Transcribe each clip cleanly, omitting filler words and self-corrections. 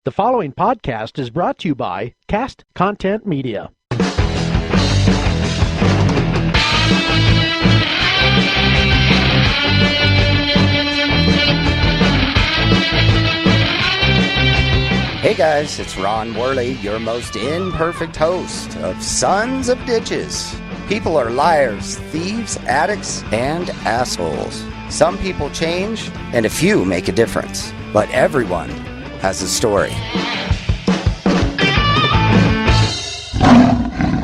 The following podcast is brought to you by Cast Content Media. Hey guys, it's Ron Worley, your most imperfect host of Sons of Ditches. People are liars, thieves, addicts, and assholes. Some people change, and a few make a difference. But everyone has a story.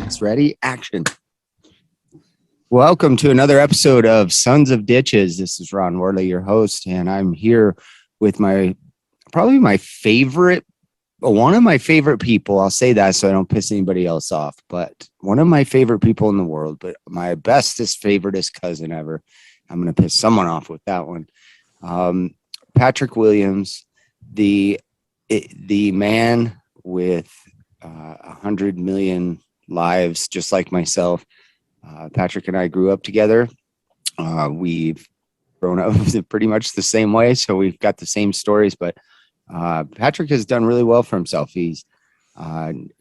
It's ready, action. Welcome to another episode of Sons of Ditches. This is Ron Worley, your host, and I'm here with one of my favorite people. I'll say that so I don't piss anybody else off, but one of my favorite people in the world, but my bestest, favoriteest cousin ever. I'm going to piss someone off with that one. Patrick Williams, the man with 100 million lives, just like myself. Patrick and I grew up together. We've grown up pretty much the same way, so we've got the same stories, but Patrick has done really well for himself. He's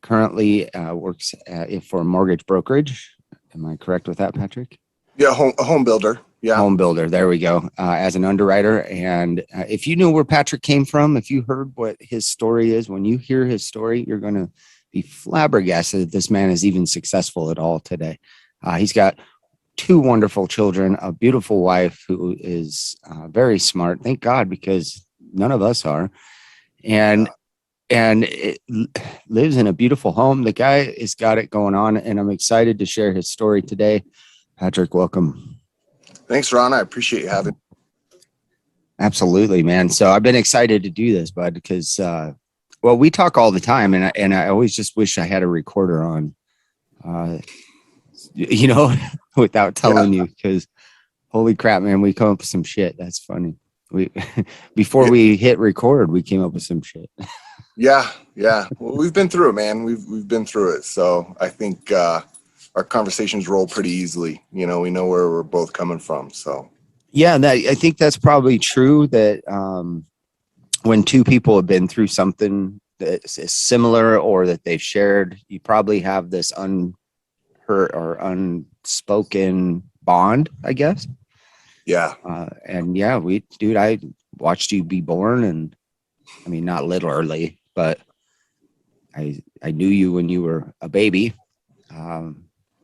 currently works for a mortgage brokerage. Am I correct with that, Patrick? Yeah, a home builder. Yeah, home builder. There we go. As an underwriter. And if you knew where Patrick came from, if you heard what his story is, when you hear his story, you're going to be flabbergasted that this man is even successful at all today. He's got two wonderful children, a beautiful wife who is very smart. Thank God, because none of us are. And it lives in a beautiful home. The guy has got it going on, and I'm excited to share his story today. Patrick, welcome. Thanks, Ron. I appreciate you having. Absolutely, man. So I've been excited to do this, bud, because we talk all the time, and I always just wish I had a recorder on, without telling you, because holy crap, man, we come up with some shit. That's funny. Before we hit record, we came up with some shit. Yeah. Well, we've been through it, man. We've been through it. So I think our conversations roll pretty easily. We know where we're both coming from. So yeah, I think that's probably true. That when two people have been through something that is similar or that they've shared, you probably have this unheard or unspoken bond, I guess. Yeah. I watched you be born, and I mean, not literally, but I knew you when you were a baby.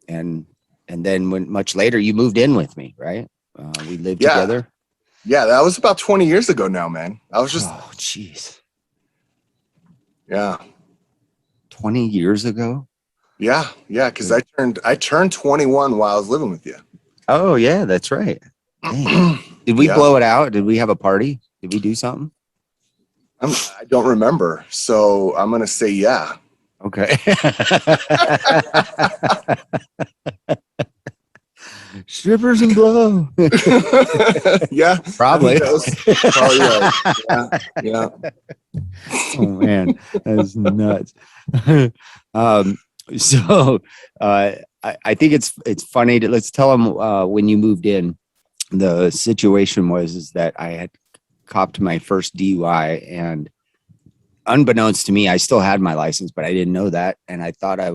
And then when much later you moved in with me, right? We lived together. Yeah. That was about 20 years ago now, man. Oh, jeez. Yeah. 20 years ago. Yeah. Cause I turned 21 while I was living with you. Oh yeah, that's right. Dang. Did we blow it out? Did we have a party? Did we do something? I don't remember. So I'm going to say, yeah. Okay. Strippers and blow. Yeah. Probably. Probably right. Yeah. Oh man, that's nuts. I think it's funny let's tell them when you moved in. The situation was that I had copped my first DUI, and unbeknownst to me, I still had my license, but I didn't know that. And I thought I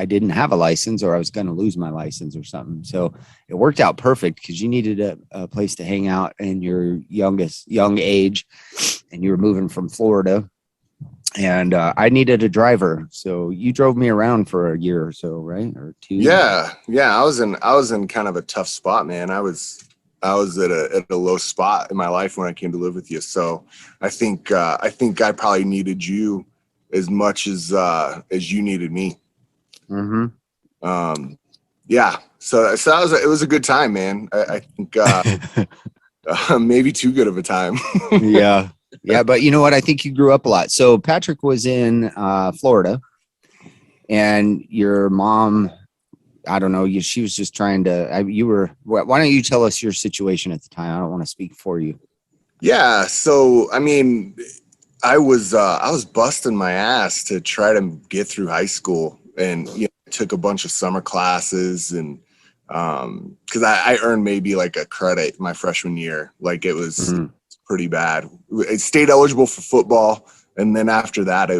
didn't have a license, or I was going to lose my license or something. So it worked out perfect because you needed a place to hang out in your young age, and you were moving from Florida, and I needed a driver. So you drove me around for a year or so, right? Or two? Yeah. I was in kind of a tough spot, man. I was at a low spot in my life when I came to live with you. So I think I probably needed you as much as you needed me. Mm-hmm. Yeah. So it was a good time, man. I think maybe too good of a time. Yeah. Yeah, but you know what? I think you grew up a lot. So Patrick was in Florida, and your mom, I don't know, she was just trying to. Why don't you tell us your situation at the time? I don't want to speak for you. Yeah. So I mean, I was busting my ass to try to get through high school, and took a bunch of summer classes, and because I earned maybe like a credit my freshman year, like it was pretty bad. I stayed eligible for football, And then after that,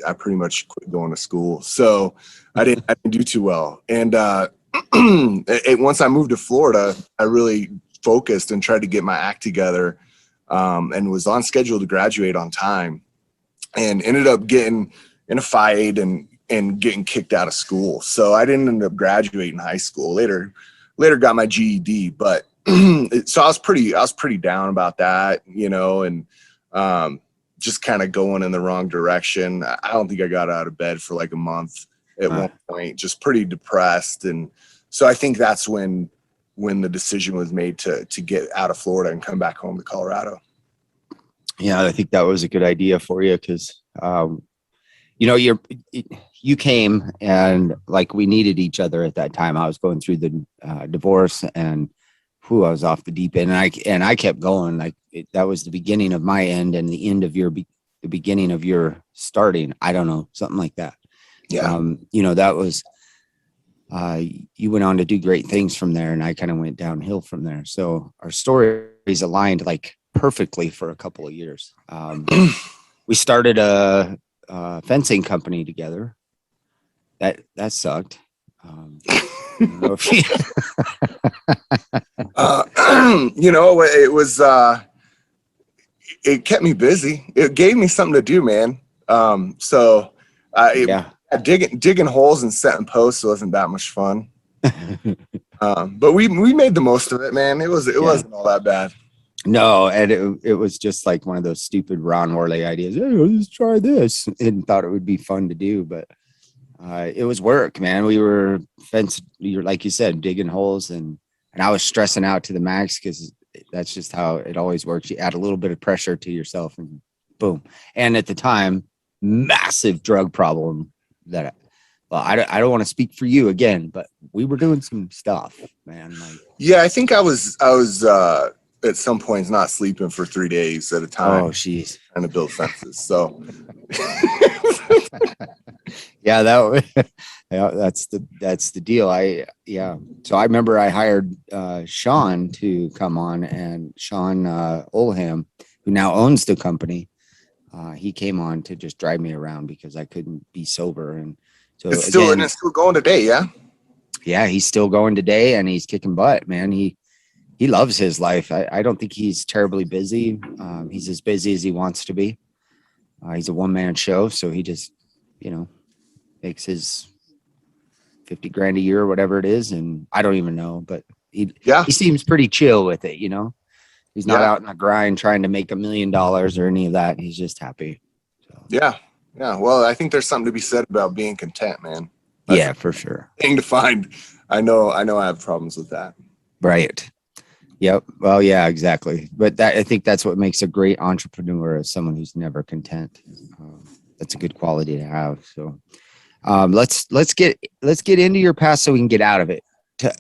I pretty much quit going to school. So I didn't do too well. And once I moved to Florida, I really focused and tried to get my act together, and was on schedule to graduate on time, and ended up getting in a fight and getting kicked out of school. So I didn't end up graduating high school. Later got my GED, but so I was pretty down about that, and just kind of going in the wrong direction. I don't think I got out of bed for like a month at one point, just pretty depressed. And so I think that's when the decision was made to get out of Florida and come back home to Colorado. Yeah, I think that was a good idea for you because, you came and like we needed each other at that time. I was going through the divorce and I was off the deep end, and I kept going. That was the beginning of my end and the end of the beginning of your starting. I don't know, something like that. Yeah. That was, you went on to do great things from there, and I kind of went downhill from there. So our stories aligned like perfectly for a couple of years. We started a fencing company together. That sucked. I don't know if it was, it kept me busy. It gave me something to do, man. Digging holes and setting posts wasn't that much fun. But we made the most of it, man. It wasn't all that bad. No, and it was just like one of those stupid Ron Worley ideas. Hey, let's try this, and thought it would be fun to do, but it was work, man. We were like you said, digging holes, and I was stressing out to the max because that's just how it always works. You add a little bit of pressure to yourself, and boom. And at the time, massive drug problem that. Well, I don't want to speak for you again, but we were doing some stuff, man. Yeah, I think I was at some points not sleeping for 3 days at a time. Oh, jeez. Trying to build fences. So yeah, that's the deal. So I remember I hired Sean to come on, and Sean Olham, who now owns the company, he came on to just drive me around because I couldn't be sober. And so it's still going today. Yeah, he's still going today, and he's kicking butt, man. He loves his life. I don't think he's terribly busy. He's as busy as he wants to be. He's a one-man show, so he just, makes his $50,000 a year or whatever it is, and I don't even know, but he seems pretty chill with it. He's not out in a grind trying to make $1 million or any of that. He's just happy. So. Yeah. Well, I think there's something to be said about being content, man. That's for sure. Thing to find. I know I have problems with that. Right. Yep. Well, yeah, exactly. But I think that's what makes a great entrepreneur, is someone who's never content. That's a good quality to have. So let's get into your past so we can get out of it.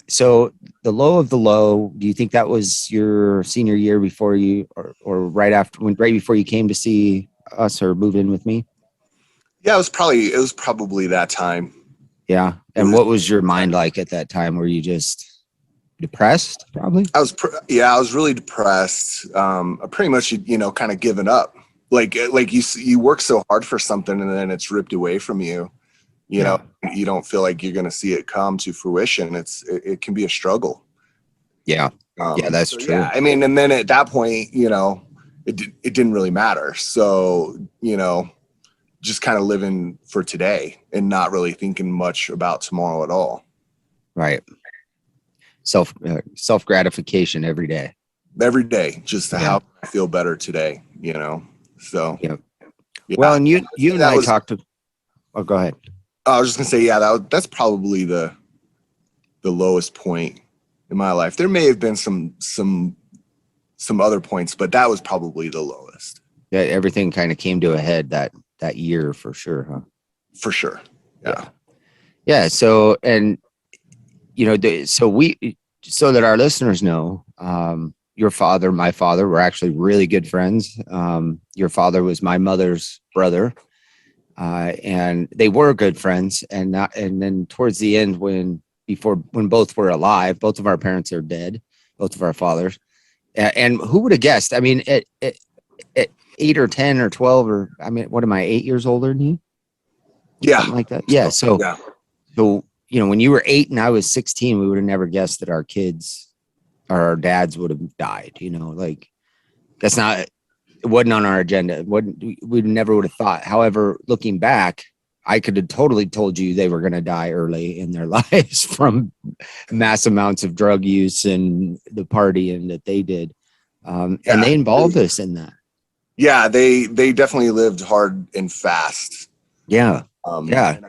So the low of the low, do you think that was your senior year before you, or right before you came to see us or move in with me? Yeah, it was probably that time. Yeah. And what was your mind like at that time? Were you just depressed? Probably. I was really depressed. Pretty much, kind of given up. Like you work so hard for something and then it's ripped away from you. You don't feel like you're going to see it come to fruition. It can be a struggle. Yeah. That's true. Yeah, I mean, and then at that point, it didn't really matter. So, just kind of living for today and not really thinking much about tomorrow at all. Right. Self gratification every day. Just how I feel better today, so. Yeah. Well, and you and I talked to, go ahead. I was just gonna say, that's probably the lowest point in my life. There may have been some other points, but that was probably the lowest. Yeah. Everything kind of came to a head that year for sure. Huh? For sure. Yeah. Yeah. So, and, so that our listeners know, your father, my father, were actually really good friends. Your father was my mother's brother, and they were good friends. And then towards the end, when both were alive, both of our parents are dead, both of our fathers. And who would have guessed? I mean, 8 or 10 or 12 or I mean, what am I, 8 years older than you? Yeah. Something like that. Yeah. So, Yeah. so, when you were 8 and I was 16, we would have never guessed that our kids or our dads would have died, like that's not, it wasn't on our agenda. We never would have thought. However, looking back, I could have totally told you they were going to die early in their lives from mass amounts of drug use and the partying that they did. And they involved us in that. Yeah, they definitely lived hard and fast. Yeah. Yeah.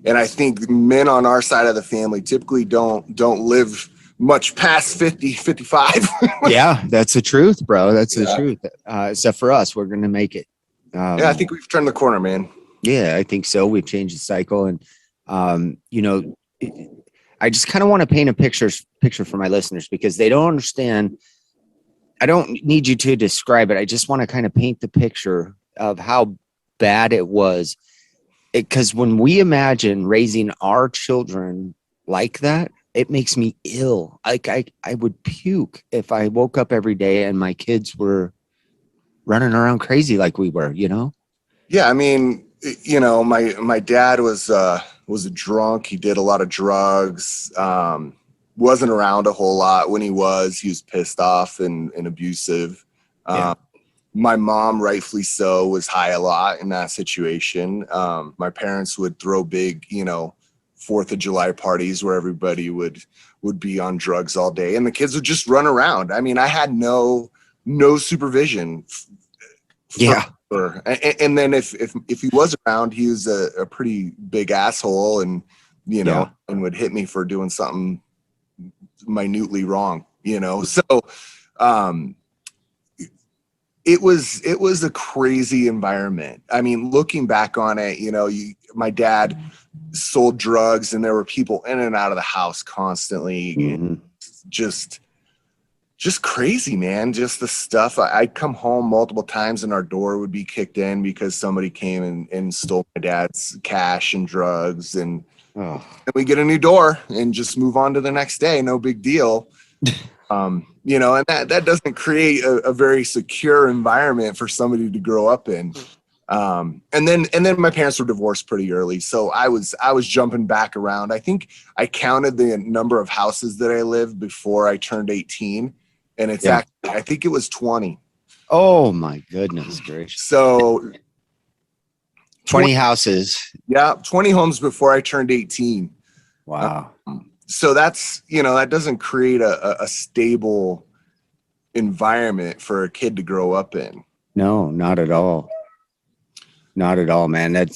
And I think men on our side of the family typically don't live much past 50, 55. Yeah, that's the truth, bro. That's the truth. Except for us, we're going to make it. Yeah, I think we've turned the corner, man. Yeah, I think so. We've changed the cycle. And, I just kind of want to paint a picture for my listeners because they don't understand. I don't need you to describe it. I just want to kind of paint the picture of how bad it was. Because when we imagine raising our children like that, it makes me ill. Like I would puke if I woke up every day and my kids were running around crazy like we were, Yeah, I mean, my dad was a drunk. He did a lot of drugs. Wasn't around a whole lot. When he was pissed off and abusive. My mom, rightfully so, was high a lot in that situation. My parents would throw big, 4th of July parties where everybody would be on drugs all day and the kids would just run around. I mean, I had no supervision. Yeah. And then if he was around, he was a pretty big asshole and, and would hit me for doing something minutely wrong, so, it was a crazy environment. I mean, looking back on it, my dad sold drugs and there were people in and out of the house constantly. Mm-hmm. Just crazy, man. Just the stuff. I'd come home multiple times and our door would be kicked in because somebody came and stole my dad's cash and drugs. And we get a new door and just move on to the next day. No big deal. And that doesn't create a very secure environment for somebody to grow up in. And then my parents were divorced pretty early. So I was jumping back around. I think I counted the number of houses that I lived before I turned 18. And it's actually, I think it was 20. Oh my goodness gracious. So 20 houses. Yeah. 20 homes before I turned 18. Wow. So that's, that doesn't create a stable environment for a kid to grow up in. No, not at all. Not at all, man. Do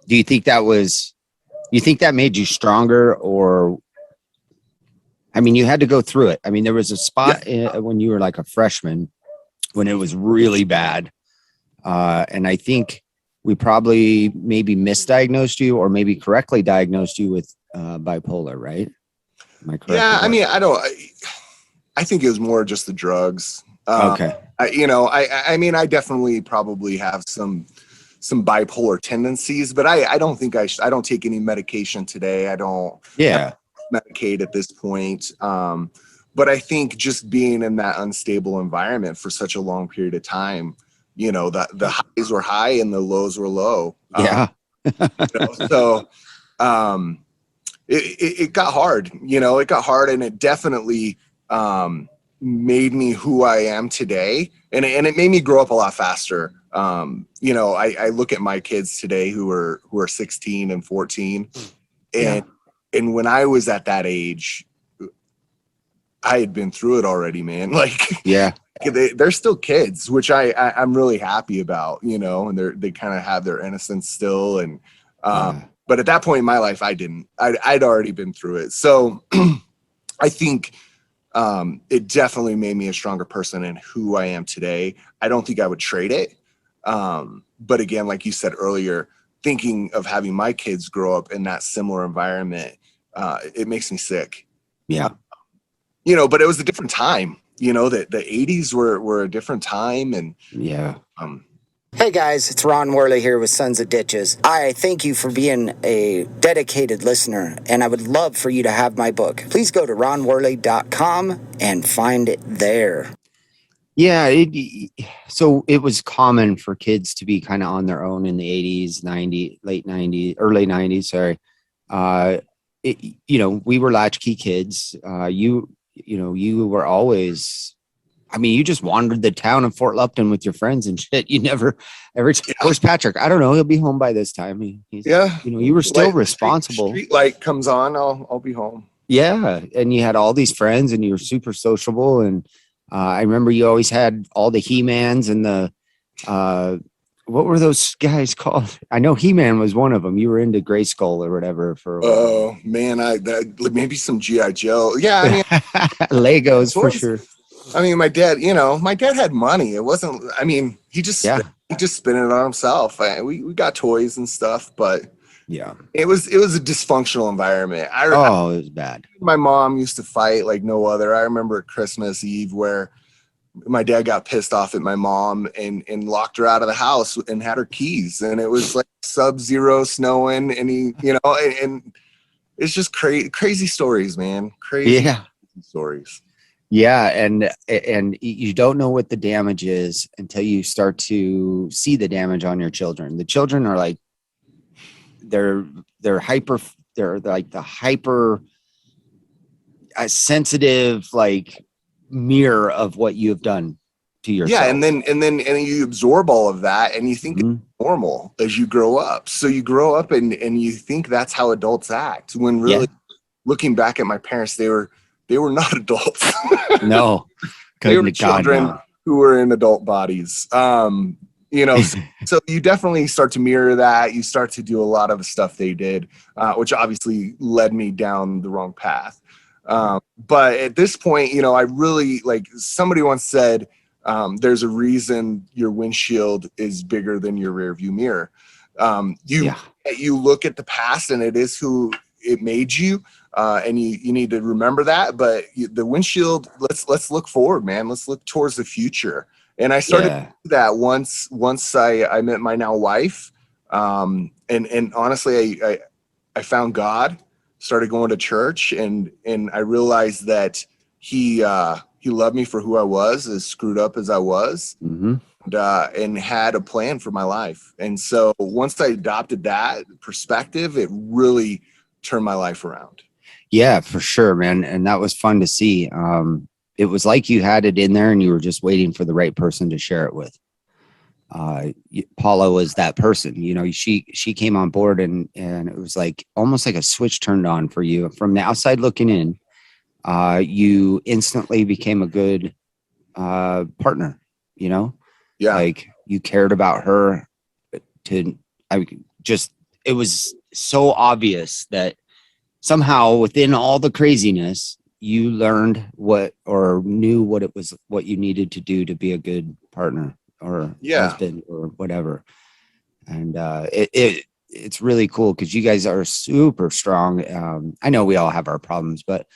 you think that made you stronger or, I mean, you had to go through it. I mean, there was a spot when you were like a freshman when it was really bad. And I think we probably maybe misdiagnosed you or maybe correctly diagnosed you with bipolar, right? Am I correct? Yeah. I mean, I think it was more just the drugs. Okay. I mean, I definitely probably have some bipolar tendencies, but I don't think I don't take any medication today. I don't medicate at this point. But I think just being in that unstable environment for such a long period of time, the highs were high and the lows were low. Yeah. So it got hard, it got hard and it definitely made me who I am today. And it made me grow up a lot faster. I look at my kids today who are 16 and 14 and when I was at that age, I had been through it already, man. They're still kids, which I'm really happy about, and they kind of have their innocence still. And, but at that point in my life, I'd already been through it. So I think, it definitely made me a stronger person in who I am today. I don't think I would trade it. But again, like you said earlier, thinking of having my kids grow up in that similar environment, it makes me sick. Yeah. But it was a different time, that the 80s were a different time. And Hey guys, it's Ron Worley here with Sons of Ditches. I thank you for being a dedicated listener, and I would love for you to have my book. Please go to ronworley.com and find it there. Yeah. So it was common for kids to be kind of on their own in the 80s, 90s, late 90s, early 90s. Sorry. Uh, we were latchkey kids. You were always, I mean, you just wandered the town of Fort Lupton with your friends and shit. You never, where's Patrick? I don't know. He'll be home by this time. Yeah. You were still responsible. Street light comes on, I'll be home. Yeah. And you had all these friends and you were super sociable. And I remember you always had all the He-Mans and what were those guys called? I know He-Man was one of them. You were into Grayskull or whatever for a while. Oh man, maybe some GI Joe. Yeah, I mean Legos for sure. I mean, my dad had money. It wasn't. I mean, he just spent it on himself. We got toys and stuff, but yeah, it was a dysfunctional environment. It was bad. My mom used to fight like no other. I remember at Christmas Eve where my dad got pissed off at my mom and locked her out of the house and had her keys, and it was like sub-zero snowing, and and it's just crazy stories, man. Crazy stories. Yeah, and you don't know what the damage is until you start to see the damage on your children. The children are like they're like the hyper sensitive like mirror of what you have done to yourself. Yeah, and then you absorb all of that and you think it's normal as you grow up. So you grow up and you think that's how adults act, when really looking back at my parents, they were not adults. No. They were children who were in adult bodies. So you definitely start to mirror that. You start to do a lot of the stuff they did, which obviously led me down the wrong path. But at this point, I really, like somebody once said, there's a reason your windshield is bigger than your rear view mirror. You look at the past and it is who it made you. And you need to remember that, but the windshield, let's look forward, man. Let's look towards the future. And I started to do that once I met my now wife. And honestly, I found God, started going to church, and I realized that he loved me for who I was, as screwed up as I was, and had a plan for my life. And so once I adopted that perspective, it really turned my life around. Yeah, for sure, man. And that was fun to see. It was like you had it in there and you were just waiting for the right person to share it with. Paula was that person. She came on board and it was like almost like a switch turned on for you. From the outside looking in, you instantly became a good partner, like you cared about her. It was so obvious that somehow within all the craziness, you learned knew what you needed to do to be a good partner or husband or whatever. And it's really cool because you guys are super strong. I know we all have our problems, but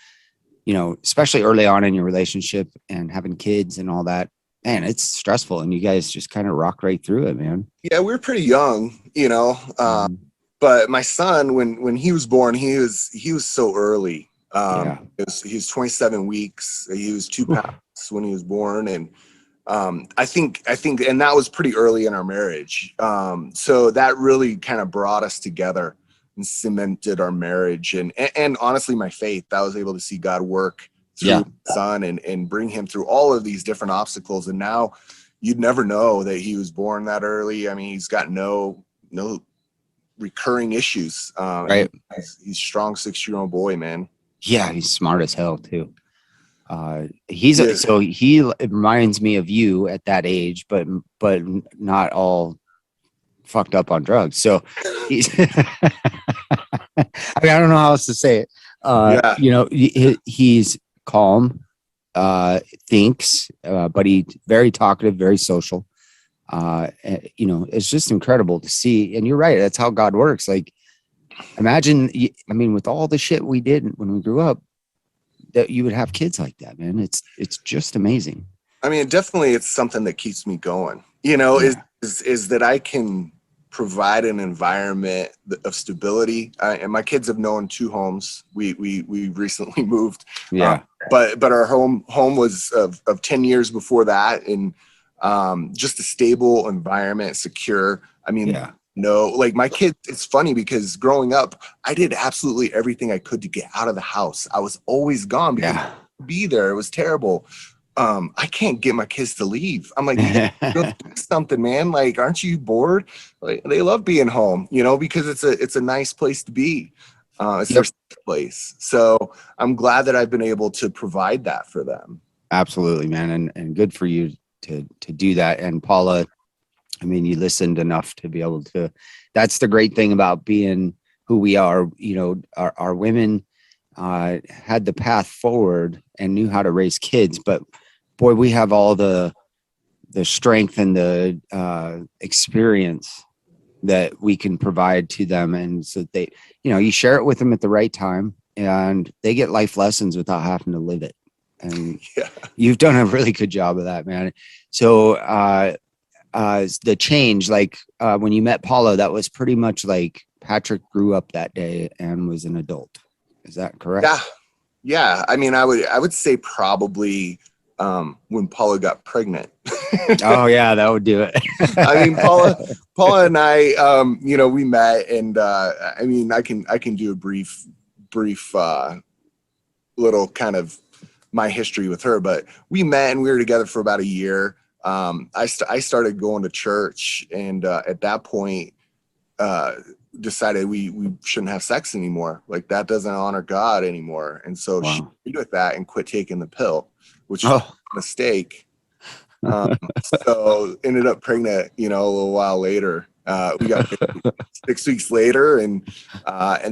especially early on in your relationship and having kids and all that, man, it's stressful, and you guys just kind of rock right through it, man. Yeah, we were pretty young, but my son, when he was born, he was so early. He was 27 weeks. He was 2 pounds when he was born. And I think, and that was pretty early in our marriage. So that really kind of brought us together and cemented our marriage. And honestly, my faith, I was able to see God work through my son and bring him through all of these different obstacles. And now you'd never know that he was born that early. I mean, he's got no recurring issues. Right. He's strong 6-year-old boy, man. Yeah, he's smart as hell too. So he reminds me of you at that age, but not all fucked up on drugs. So he's I don't know how else to say it. He's calm, thinks, but he's very talkative, very social. It's just incredible to see. And you're right, that's how God works. Like, imagine, with all the shit we did when we grew up, that you would have kids like that, man. It's just amazing. I mean, definitely it's something that keeps me going, is that I can provide an environment of stability. And my kids have known 2 homes. We recently moved. Yeah. But our home was of 10 years before that, and just a stable environment, secure. I mean, Yeah. no, like my kids, it's funny because growing up, I did absolutely everything I could to get out of the house. I was always gone because Yeah. be there. It was terrible. I can't get my kids to leave. I'm like, go do something, man. Like, aren't you bored? Like, they love being home, because it's a nice place to be. It's their place. So I'm glad that I've been able to provide that for them. Absolutely, man. And good for you to do that. And Paula, I mean, you listened enough to be able to, that's the great thing about being who we are. Our women had the path forward and knew how to raise kids, but boy, we have all the strength and the experience that we can provide to them. And so they, you share it with them at the right time and they get life lessons without having to live it. And you've done a really good job of that, man. So, the change, like when you met Paula, that was pretty much like Patrick grew up that day and was an adult. Is that correct? Yeah. I mean, I would say probably when Paula got pregnant. Oh yeah, that would do it. I mean, Paula and I, we met, and I mean, I can do a brief little kind of my history with her, but we met and we were together for about a year. I started going to church, and at that point, decided we shouldn't have sex anymore. Like, that doesn't honor God anymore. And so she agreed with that and quit taking the pill, which was a mistake. So ended up pregnant, a little while later. We got 6 weeks later, and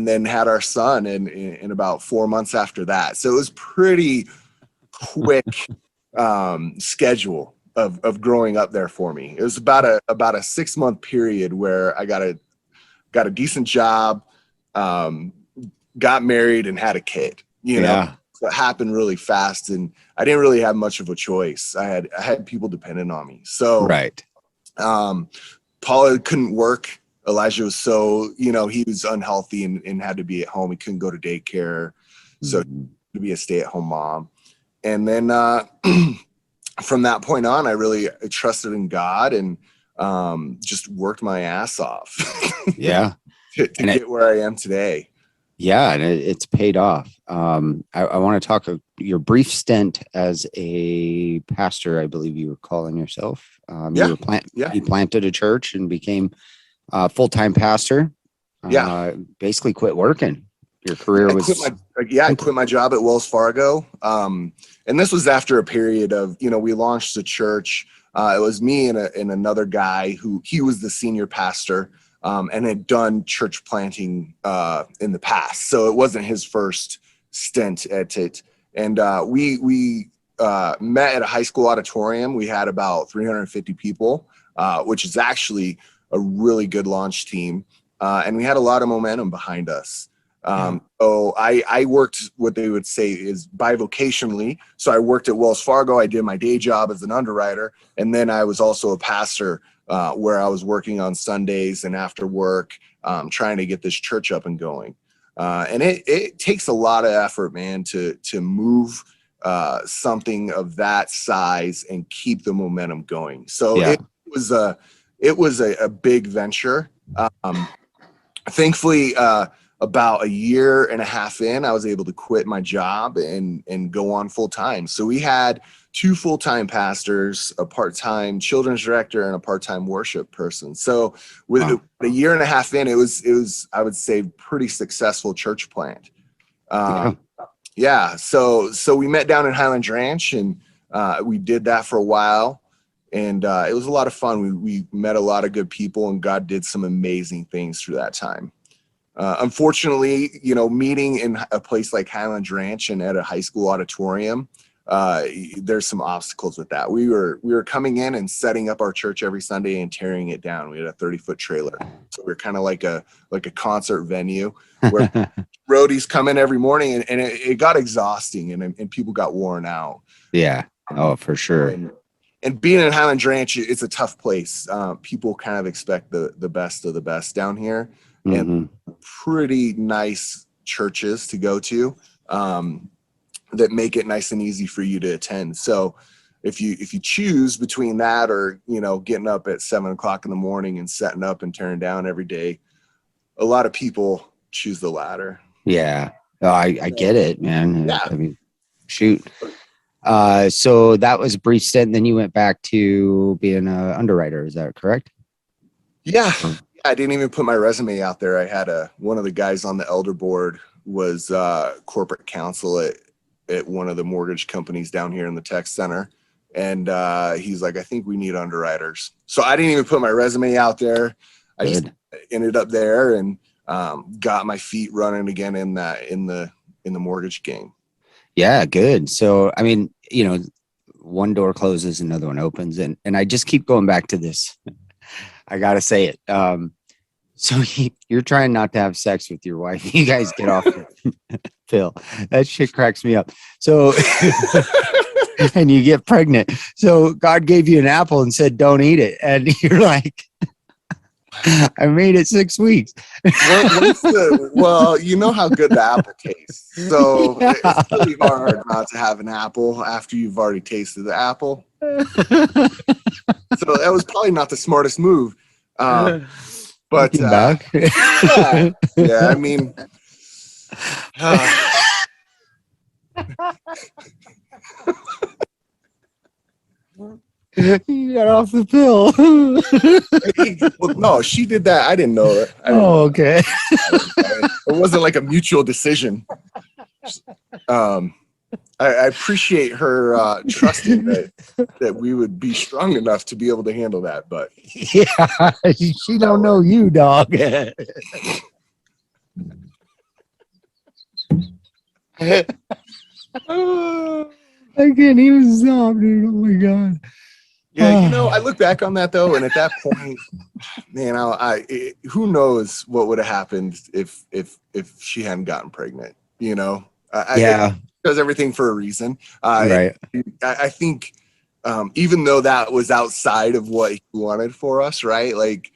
then had our son in about 4 months after that. So it was pretty quick schedule of growing up there for me. It was about a 6-month period where I got a decent job, got married, and had a kid. So it happened really fast, and I didn't really have much of a choice. I had people dependent on me. So Paula couldn't work. Elijah was he was unhealthy and had to be at home. He couldn't go to daycare, so to be a stay-at-home mom. And then from that point on, I really trusted in God and just worked my ass off. to get where I am today. Yeah, and it's paid off. I want to talk your brief stint as a pastor. I believe you were calling yourself. You planted a church and became a full-time pastor. Basically quit working. Your career I quit my job at Wells Fargo. And this was after a period of, we launched the church. It was me and another guy who he was the senior pastor. And had done church planting in the past, so it wasn't his first stint at it. And we met at a high school auditorium. We had about 350 people, which is actually a really good launch team, and we had a lot of momentum behind us. So I worked what they would say is bivocationally. So I worked at Wells Fargo. I did my day job as an underwriter, and then I was also a pastor. Where I was working on Sundays and after work, trying to get this church up and going. And it takes a lot of effort, man, to move something of that size and keep the momentum going. So it was a big venture. Thankfully, about a year and a half in, I was able to quit my job and go on full time. So we had 2 full-time pastors, a part-time children's director, and a part-time worship person. So with a year and a half in, it was I would say pretty successful church plant. So we met down in Highlands Ranch, and we did that for a while, and it was a lot of fun. We met a lot of good people, and God did some amazing things through that time. Unfortunately, meeting in a place like Highlands Ranch and at a high school auditorium, there's some obstacles with that. We were coming in and setting up our church every Sunday and tearing it down. We had a 30-foot trailer, so we we're kind of like a concert venue where roadies come in every morning, and it got exhausting, and people got worn out. Yeah. Oh, for sure. and being in Highlands Ranch, it's a tough place. People kind of expect the best of the best down here, and pretty nice churches to go to that make it nice and easy for you to attend. So if you choose between that or, you know, getting up at 7 o'clock in the morning and setting up and tearing down every day, a lot of people choose the latter. Yeah. Oh, I get it, man. Yeah. I mean, shoot. So that was a brief stint. And then you went back to being an underwriter. Is that correct? Yeah. I didn't even put my resume out there. I had one of the guys on the elder board was corporate counsel at one of the mortgage companies down here in the tech center. And he's like, I think we need underwriters. So I didn't even put my resume out there. I just ended up there and got my feet running again in the mortgage game. Yeah, good. So, I mean, you know, one door closes, another one opens. And I just keep going back to this. I got to say it. So you're trying not to have sex with your wife. You guys get off it. Phil, that shit cracks me up. So, and you get pregnant. So God gave you an apple and said, don't eat it. And you're like, I made it 6 weeks. Well, you know how good the apple tastes. So it's really hard not to have an apple after you've already tasted the apple. So that was probably not the smartest move. But back. Yeah, I mean, you got off the pill. well, no, she did that. I didn't know it. Okay. It wasn't like a mutual decision. I appreciate her trusting that we would be strong enough to be able to handle that, but yeah, she don't know you, dog. I can't even stop, dude. Oh my god. Yeah, you know, I look back on that though, and at that point, man, who knows what would have happened if she hadn't gotten pregnant? You know, yeah. Does everything for a reason. Right. I think even though that was outside of what he wanted for us, right? Like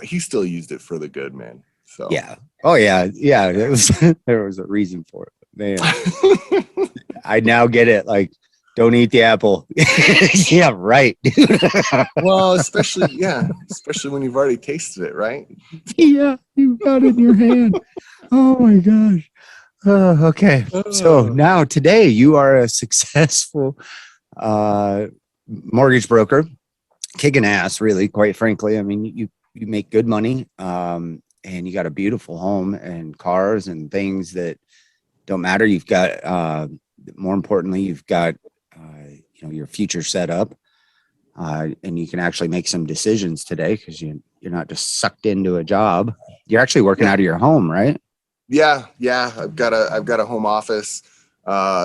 he still used it for the good, man. So yeah. Oh yeah. Yeah. There was a reason for it. Man. I now get it. Like, don't eat the apple. Yeah, right. Well, especially when you've already tasted it, right? Yeah, you got it in your hand. Oh my gosh. Okay. So now today you are a successful mortgage broker, kicking ass, really, quite frankly. I mean, you make good money, and you got a beautiful home and cars and things that don't matter. You've got, more importantly, you've got, your future set up, and you can actually make some decisions today because you're not just sucked into a job. You're actually working out of your home, right? Yeah. I've got a home office,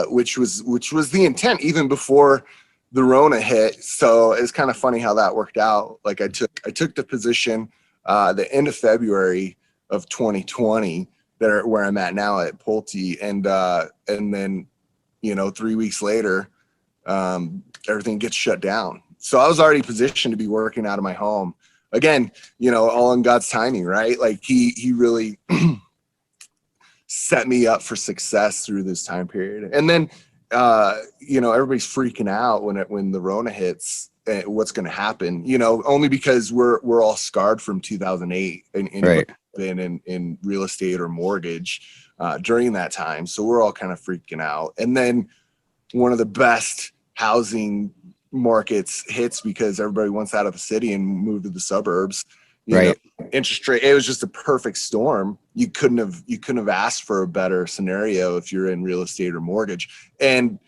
which was the intent even before the Rona hit. So it's kind of funny how that worked out. Like I took the position the end of February of 2020 where I'm at now at Pulte, and then 3 weeks later, everything gets shut down. So I was already positioned to be working out of my home again. All in God's timing, right? Like he really set me up for success through this time period. And then, everybody's freaking out when the Rona hits, what's going to happen, only because we're all scarred from 2008 and right. Been in real estate or mortgage during that time. So we're all kind of freaking out. And then one of the best housing markets hits because everybody wants out of the city and move to the suburbs. Right. Interest rate, it was just a perfect storm. You couldn't have asked for a better scenario if you're in real estate or mortgage. And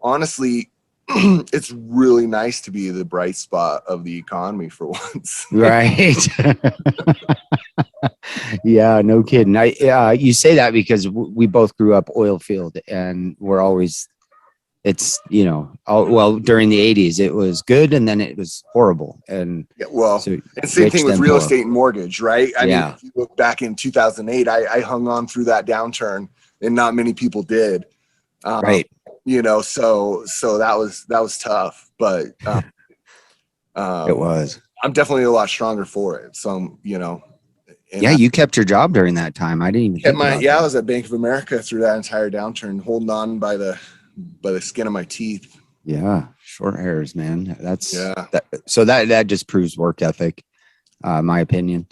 honestly, it's really nice to be the bright spot of the economy for once. Right. Yeah, no kidding. You say that because we both grew up oil field, and we're always, it's, during the 80s, it was good. And then it was horrible. And and same thing with real estate and mortgage, right? I mean, if you look back in 2008, I hung on through that downturn and not many people did. Right. So that was tough, but It was. I'm definitely a lot stronger for it. So, you know, and Yeah, you kept your job during that time. I didn't even think about I that. was at Bank of America through that entire downturn, holding on by the skin of my teeth. Yeah, short hairs, man. That's Yeah. So that just proves work ethic, my opinion.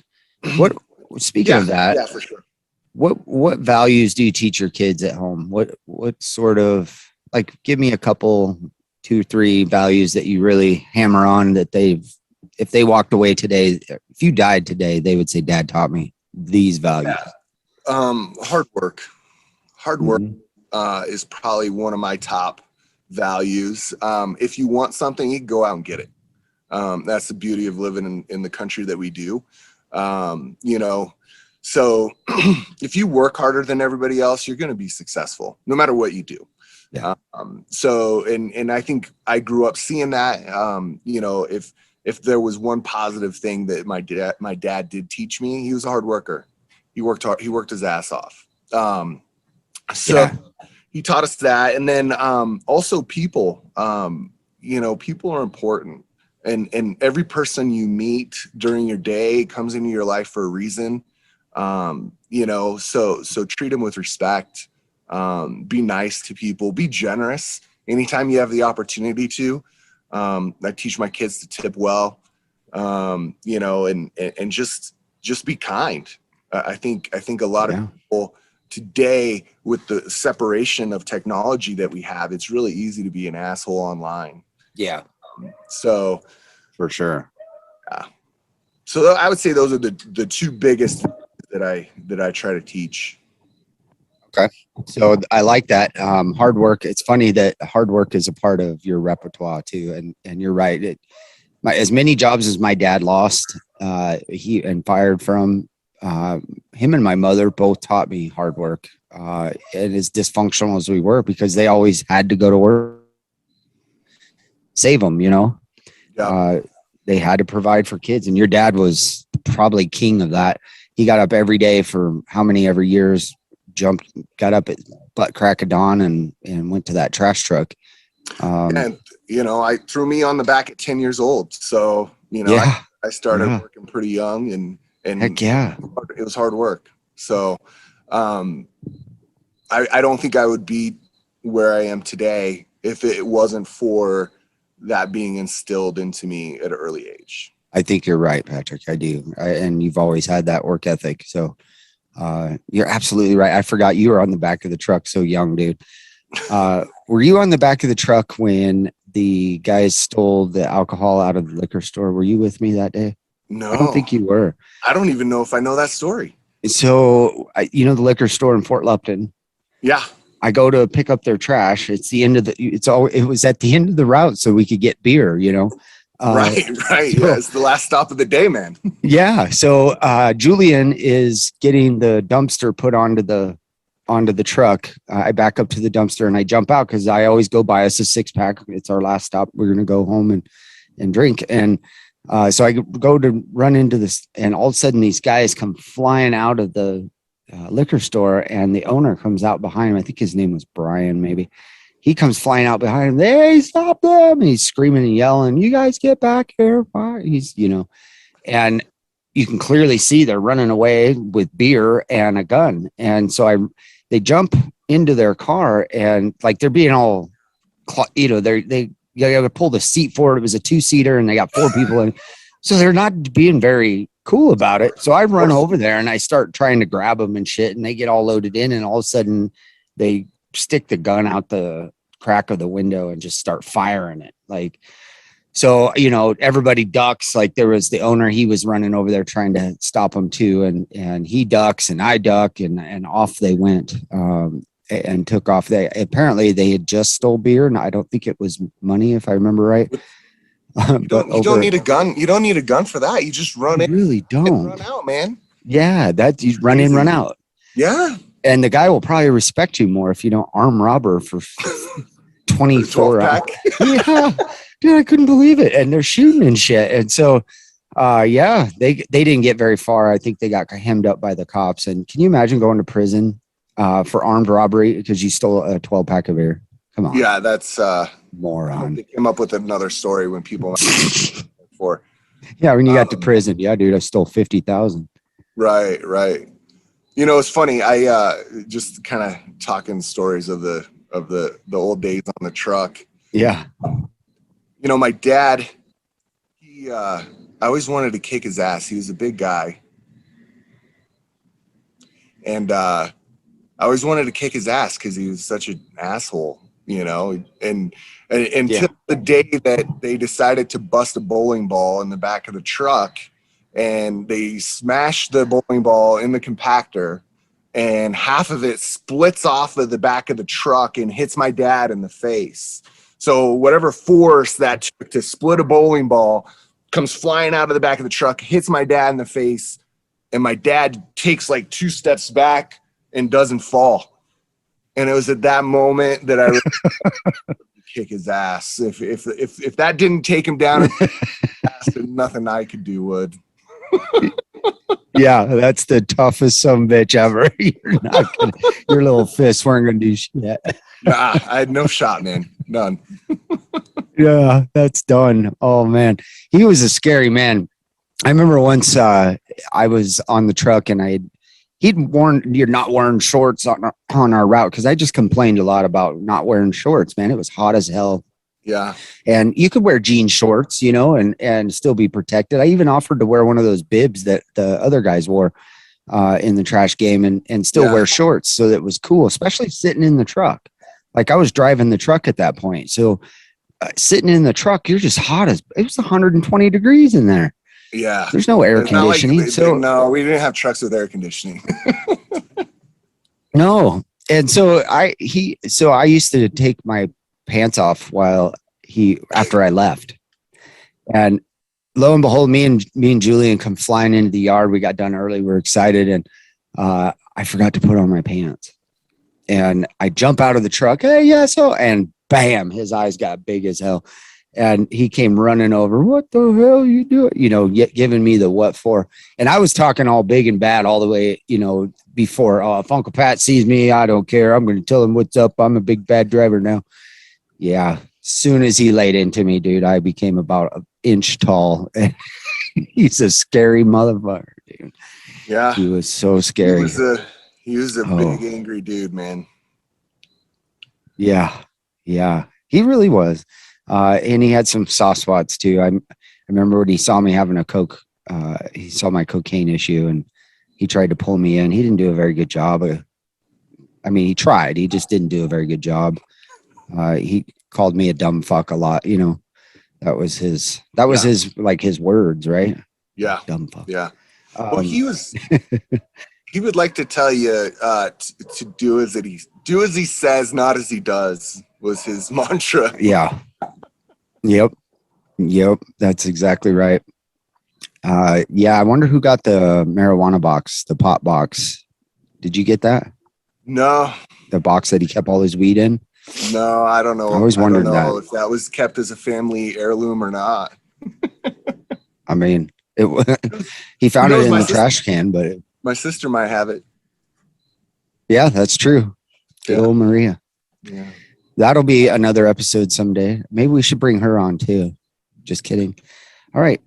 What speaking of that, yeah, for sure. what values do you teach your kids at home? What sort of, like, give me a couple, 2-3 values that you really hammer on that if they walked away today, if you died today, they would say, Dad taught me these values. Hard work. Hard work Mhm. is probably one of my top values. If you want something, you can go out and get it. That's the beauty of living in the country that we do. You know, so if you work harder than everybody else, you're going to be successful no matter what you do. Yeah. So, and I think I grew up seeing that. You know, if there was one positive thing that my dad did teach me, he was a hard worker. He worked hard. He worked his ass off. So he taught us that. And then also people, you know, people are important. And every person you meet during your day comes into your life for a reason. You know, so treat them with respect. Be nice to people. Be generous anytime you have the opportunity to. I teach my kids to tip well. You know, and just be kind. I think a lot of people today, with the separation of technology that we have, it's really easy to be an asshole online. Yeah. So For sure. yeah. So I would say those are the two biggest that I try to teach. Okay. So I like that. Hard work. It's funny that hard work is a part of your repertoire too. And you're right. As many jobs as my dad lost, he and fired from, him and my mother both taught me hard work. And as dysfunctional as we were, because they always had to go to work, save them, you know. Yeah. They had to provide for kids, and your dad was probably king of that. He got up every day for how many ever years, got up at butt crack of dawn and went to that trash truck. And you know, I threw me on the back at 10 years old. So, you know, I started working pretty young, and heck yeah, it was hard work. So I don't think I would be where I am today if it wasn't for that being instilled into me at an early age. I think you're right, Patrick. I do. And you've always had that work ethic. So you're absolutely right. I forgot you were on the back of the truck so young, dude. Were you on the back of the truck when the guys stole the alcohol out of the liquor store? Were you with me that day? No. I don't think you were. I don't even know if I know that story. So, you know, the liquor store in Fort Lupton. Yeah. I go to pick up their trash. It was at the end of the route so we could get beer, you know? Right. So, yeah, it's the last stop of the day, man. Yeah. So Julian is getting the dumpster put onto the truck. I back up to the dumpster and I jump out because I always go buy us a 6-pack. It's our last stop. We're going to go home and drink. And so I go to run into this, and all of a sudden these guys come flying out of the liquor store, and the owner comes out behind him. I think his name was Brian, maybe. He comes flying out behind him. Hey, stop them. And he's screaming and yelling, you guys get back here. He's, you know, and you can clearly see they're running away with beer and a gun. And so they jump into their car, and like they're being all, you know, they got to pull the seat forward. It was a 2-seater and they got 4 people in. So they're not being very cool about it. So I run over there and I start trying to grab them and shit, and they get all loaded in, and all of a sudden they stick the gun out the crack of the window and just start firing it. Like, so, you know, everybody ducks. Like, there was the owner, he was running over there trying to stop them too. And he ducks and I duck, and off they went, and took off. Apparently they had just stole beer, and I don't think it was money, if I remember right. You don't need a gun. You don't need a gun for that. You just run in. Really don't. Run out, man. Yeah, that you run in, run out. Yeah. And the guy will probably respect you more if you don't arm robber for 24 hours. Yeah, dude, I couldn't believe it. And they're shooting and shit. And so, yeah, they didn't get very far. I think they got hemmed up by the cops. And can you imagine going to prison for armed robbery because you stole a 12-pack of beer? Come on. Yeah, that's moron. They came up with another story when people for. Yeah, when you got to prison, yeah, dude, I stole 50,000. Right. You know, it's funny. I just kind of talking stories of the old days on the truck. Yeah. You know, my dad, I always wanted to kick his ass. He was a big guy. And I always wanted to kick his ass because he was such an asshole, you know, and until the day that they decided to bust a bowling ball in the back of the truck, and they smashed the bowling ball in the compactor, and half of it splits off of the back of the truck and hits my dad in the face. So whatever force that took to split a bowling ball comes flying out of the back of the truck, hits my dad in the face, and my dad takes like 2 steps back and doesn't fall. And it was at that moment that I really kick his ass. If that didn't take him down, then nothing I could do would. Yeah, that's the toughest son of a bitch ever. Your little fists weren't gonna do shit. Nah, I had no shot, man. None. Yeah, that's done. Oh man, he was a scary man. I remember once I was on the truck and he'd warned you're not wearing shorts on our route, because I just complained a lot about not wearing shorts. Man, it was hot as hell. Yeah. And you could wear jean shorts, you know, and still be protected. I even offered to wear one of those bibs that the other guys wore in the trash game and still wear shorts. So that was cool, especially sitting in the truck. Like I was driving the truck at that point. So sitting in the truck, you're just hot as it was 120 degrees in there. Yeah. There's no air conditioning. No, we didn't have trucks with air conditioning. No. And so I used to take my pants off after I left, and lo and behold, me and Julian come flying into the yard. We got done early. We're excited. And I forgot to put on my pants, and I jump out of the truck. Hey, yeah. So, and bam, his eyes got big as hell. And he came running over. What the hell you doing? You know, giving me the what for. And I was talking all big and bad all the way, you know, before if Uncle Pat sees me, I don't care. I'm going to tell him what's up. I'm a big bad driver now. Yeah. Soon as he laid into me, dude, I became about an inch tall. He's a scary motherfucker, dude. Yeah. He was so scary. He was a big angry dude, man. Yeah. Yeah. He really was. And he had some soft spots too. I remember when he saw me having he saw my cocaine issue and he tried to pull me in. He didn't do a very good job. I mean, he tried, he just didn't do a very good job. He called me a dumb fuck a lot, you know, that was his like his words, right? Yeah. Dumb fuck. Yeah. Well, he would like to tell you to do as he says, not as he does, was his mantra. Yeah. Yep. That's exactly right. Yeah. I wonder who got the marijuana box, the pot box. Did you get that? No. The box that he kept all his weed in? No, I don't know. I always wondered that. If that was kept as a family heirloom or not. I mean, he found it in the trash can, but my sister might have it. Yeah, that's true. Good old Maria. Yeah. That'll be another episode someday. Maybe we should bring her on too. Just kidding. All right,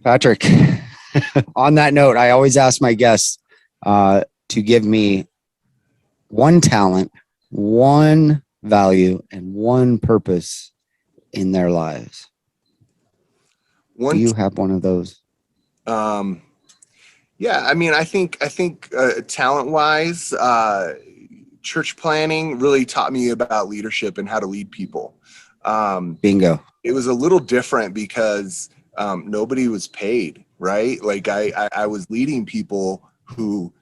Patrick. On that note, I always ask my guests to give me one talent, one value, and one purpose in their lives. Do you have one of those? Yeah, I mean, I think talent-wise, church planning really taught me about leadership and how to lead people. Bingo. It was a little different because nobody was paid, right? Like I was leading people who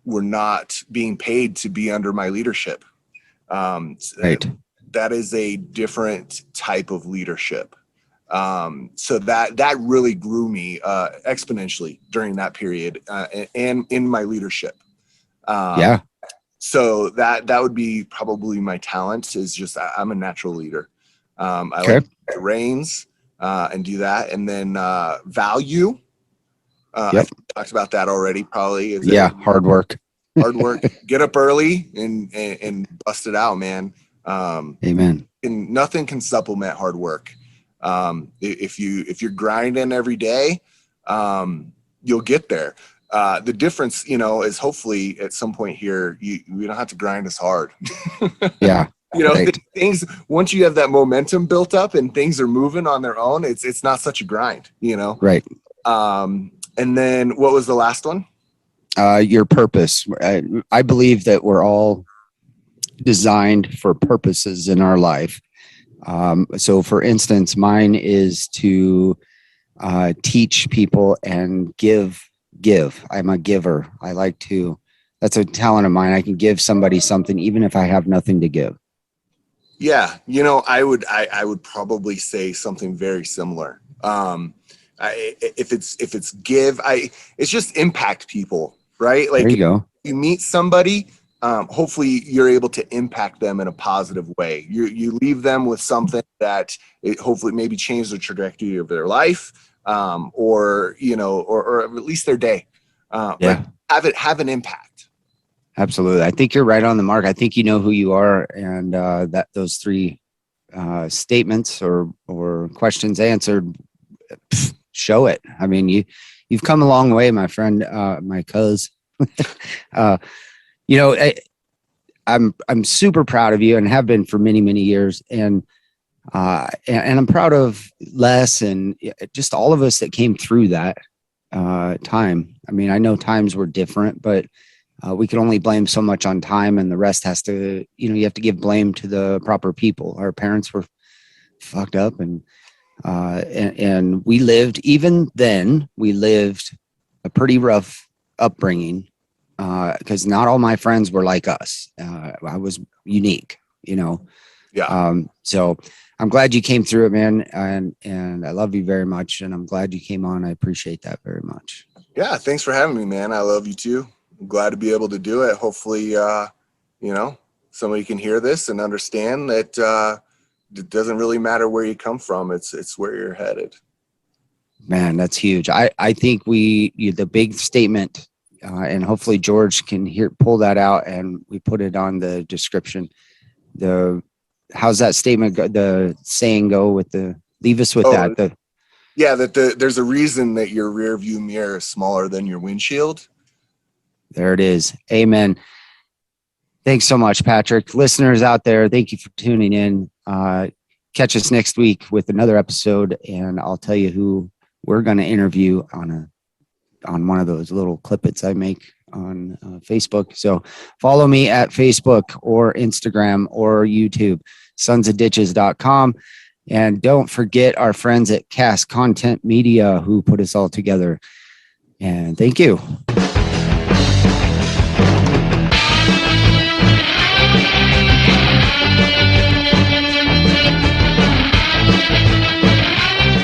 were not being paid to be under my leadership. Right. That is a different type of leadership. So that really grew me exponentially during that period and in my leadership. Yeah. So that would be probably my talent, is just I'm a natural leader. I like to take the reins and do that. And then value. I talked about that already, probably. Hard work. Hard work. Get up early and bust it out, man. Amen. And nothing can supplement hard work. If you're grinding every day, you'll get there. The difference, is hopefully at some point here, you don't have to grind as hard. Yeah. Right. Things, once you have that momentum built up and things are moving on their own, it's not such a grind, Right. And then what was the last one? Your purpose. I believe that we're all designed for purposes in our life. So for instance, mine is to teach people and give. I'm a giver. That's a talent of mine. I can give somebody something even if I have nothing to give. Yeah. I would probably say something very similar. If it's give, it's just impact people, right? Like there you go. You meet somebody, hopefully you're able to impact them in a positive way. You leave them with something that hopefully maybe change the trajectory of their life, or at least their day. Yeah. But have an impact. Absolutely. I think you're right on the mark. I think you know who you are, and that those three statements or questions answered show it. I mean, you've come a long way, my friend, my cuz. I'm super proud of you and have been for many, many years. And I'm proud of Les and just all of us that came through that time. I mean, I know times were different, but we can only blame so much on time, and the rest has to, you have to give blame to the proper people. Our parents were fucked up, and we lived, even then, we lived a pretty rough upbringing, because not all my friends were like us. I was unique, Yeah. So I'm glad you came through it, man. And I love you very much. And I'm glad you came on. I appreciate that very much. Yeah. Thanks for having me, man. I love you too. I'm glad to be able to do it. Hopefully, somebody can hear this and understand that it doesn't really matter where you come from. It's where you're headed. Man, that's huge. I think the big statement, and hopefully George can pull that out and we put it on the description. How's that statement go, the saying go with leave us with that. There's a reason that your rear view mirror is smaller than your windshield. There it is. Amen. Thanks so much, Patrick. Listeners out there, thank you for tuning in. Catch us next week with another episode, and I'll tell you who we're going to interview on one of those little clippets I make on Facebook. So follow me at Facebook or Instagram or YouTube, sonsofditches.com. And don't forget our friends at Cast Content Media who put us all together. And thank you.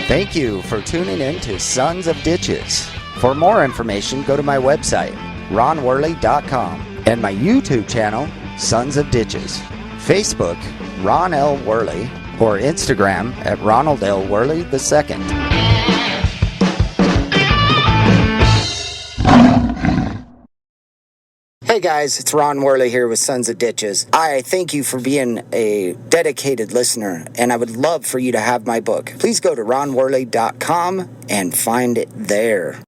Thank you for tuning in to Sons of Ditches. For more information, go to my website, ronworley.com, and my YouTube channel, Sons of Ditches. Facebook, Ron L. Worley, or Instagram at Ronald L. Worley II. Hey guys, it's Ron Worley here with Sons of Ditches. I thank you for being a dedicated listener, and I would love for you to have my book. Please go to ronworley.com and find it there.